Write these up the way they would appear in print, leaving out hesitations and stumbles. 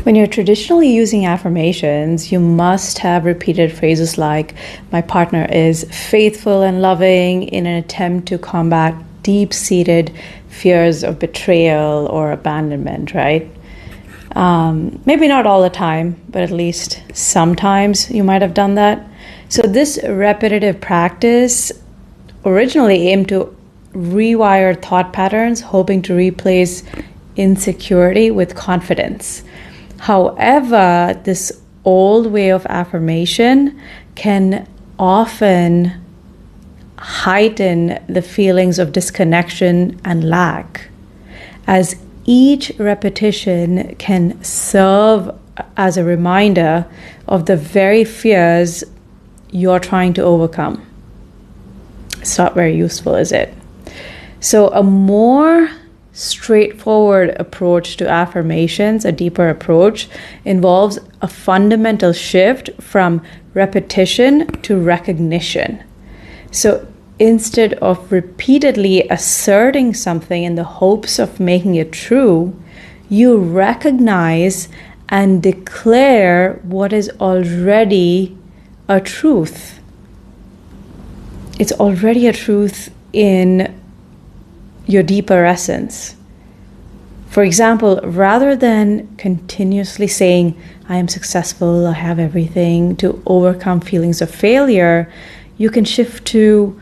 When you're traditionally using affirmations, you must have repeated phrases like, my partner is faithful and loving, in an attempt to combat deep-seated fears of betrayal or abandonment, right? Maybe not all the time, but at least sometimes you might have done that. So this repetitive practice originally aimed to rewire thought patterns, hoping to replace insecurity with confidence. However, this old way of affirmation can often heighten the feelings of disconnection and lack, as each repetition can serve as a reminder of the very fears you're trying to overcome. It's not very useful, is it? So a more straightforward approach to affirmations, a deeper approach, involves a fundamental shift from repetition to recognition. So instead of repeatedly asserting something in the hopes of making it true, you recognize and declare what is already a truth. It's already a truth in your deeper essence. For example, rather than continuously saying, I am successful, I have everything, to overcome feelings of failure, you can shift to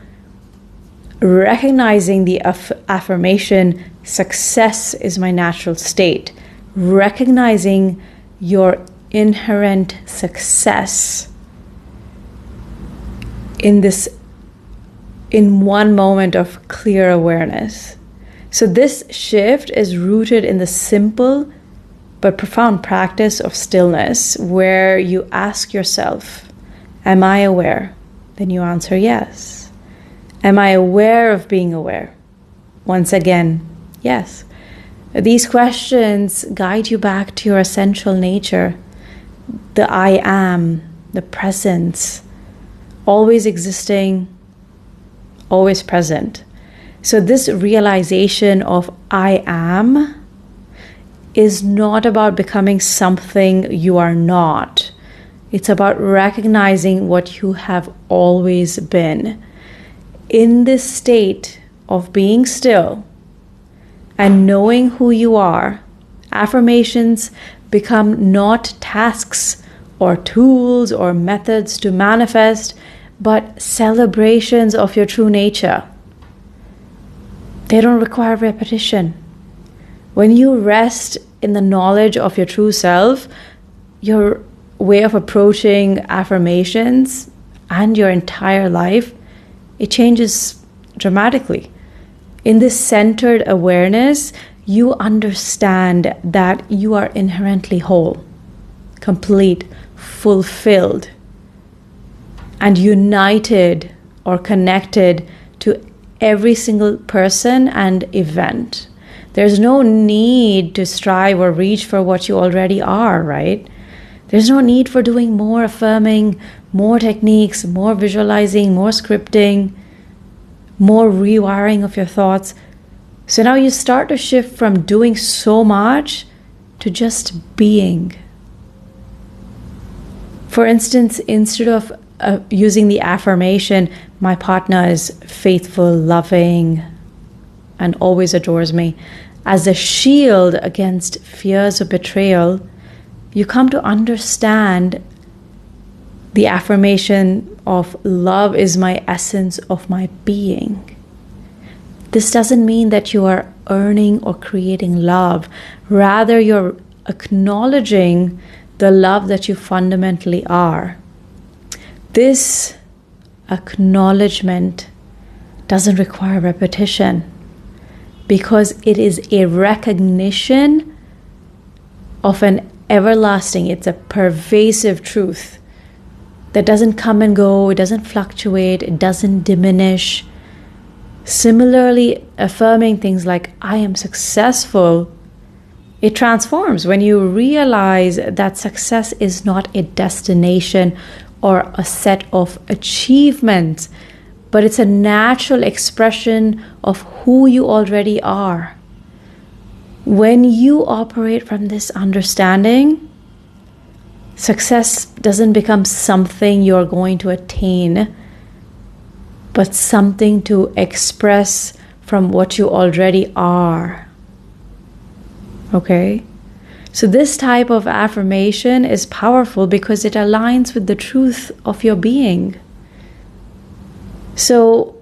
recognizing the affirmation, success is my natural state, recognizing your inherent success in one moment of clear awareness. So this shift is rooted in the simple but profound practice of stillness, where you ask yourself, am I aware? Then you answer yes. Am I aware of being aware? Once again, yes. These questions guide you back to your essential nature, the I am, the presence, always existing, always present. So this realization of I am is not about becoming something you are not. It's about recognizing what you have always been. In this state of being still and knowing who you are, affirmations become not tasks or tools or methods to manifest, but celebrations of your true nature. They don't require repetition. When you rest in the knowledge of your true self, your way of approaching affirmations and your entire life, it changes dramatically. In this centered awareness, you understand that you are inherently whole, complete, fulfilled, and united or connected to every single person and event. There's no need to strive or reach for what you already are, right? There's no need for doing more affirming, more techniques, more visualizing, more scripting, more rewiring of your thoughts. So now you start to shift from doing so much to just being. For instance, instead of using the affirmation, my partner is faithful, loving, and always adores me, as a shield against fears of betrayal, you come to understand the affirmation of love is my essence of my being. This doesn't mean that you are earning or creating love. Rather, you're acknowledging the love that you fundamentally are. This acknowledgement doesn't require repetition because it is a recognition of an everlasting, it's a pervasive truth that doesn't come and go, it doesn't fluctuate, it doesn't diminish. Similarly, affirming things like, I am successful, it transforms when you realize that success is not a destination or a set of achievements, but it's a natural expression of who you already are. When you operate from this understanding, Success doesn't become something you're going to attain, but something to express from what you already are. Okay? So this type of affirmation is powerful because it aligns with the truth of your being. So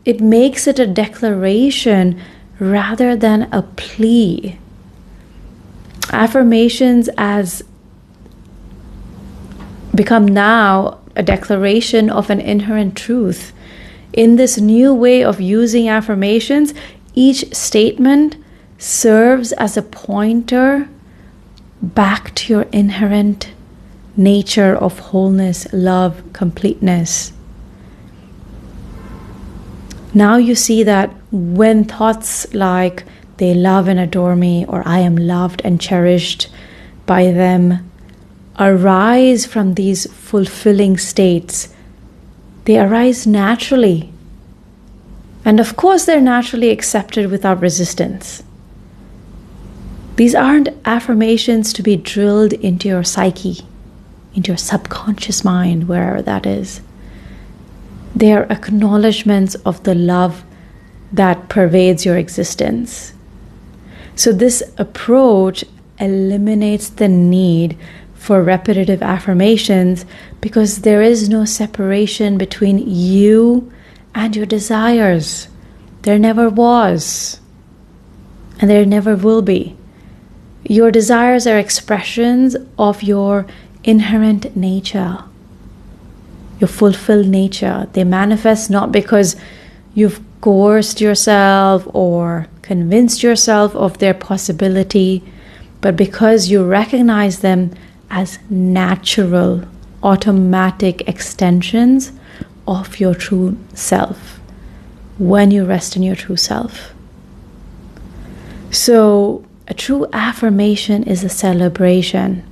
it makes it a declaration rather than a plea. Affirmations as become now a declaration of an inherent truth. In this new way of using affirmations, each statement serves as a pointer back to your inherent nature of wholeness, love, completeness. Now you see that when thoughts like they love and adore me, or I am loved and cherished by them, arise from these fulfilling states, they arise naturally. And of course, they're naturally accepted without resistance. These aren't affirmations to be drilled into your psyche, into your subconscious mind, wherever that is. They are acknowledgments of the love that pervades your existence. So this approach eliminates the need for repetitive affirmations because there is no separation between you and your desires. There never was, and there never will be. Your desires are expressions of your inherent nature, your fulfilled nature. They manifest not because you've coerced yourself or convinced yourself of their possibility, but because you recognize them as natural, automatic extensions of your true self when you rest in your true self. So, a true affirmation is a celebration.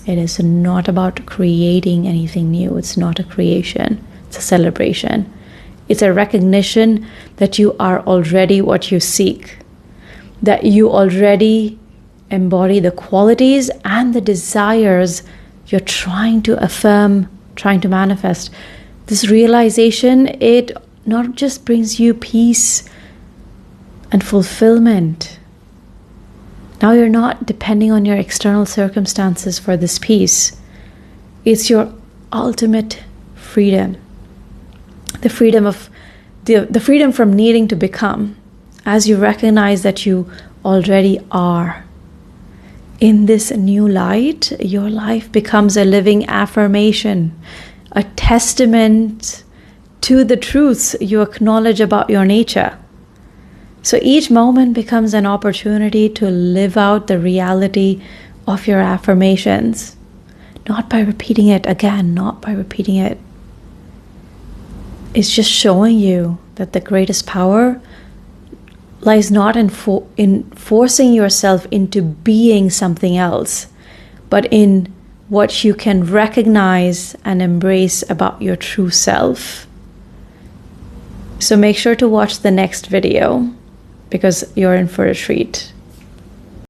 It is not about creating anything new. It's not a creation. It's a celebration. It's a recognition that you are already what you seek, that you already embody the qualities and the desires you're trying to affirm, trying to manifest. This realization, it not just brings you peace and fulfillment. Now you're not depending on your external circumstances for this peace. It's your ultimate freedom. The freedom from needing to become, as you recognize that you already are. In this new light, your life becomes a living affirmation, a testament to the truths you acknowledge about your nature. So each moment becomes an opportunity to live out the reality of your affirmations, not by repeating it again, not by repeating it. It's just showing you that the greatest power lies not in forcing yourself into being something else, but in what you can recognize and embrace about your true self. So make sure to watch the next video, because you're in for a treat.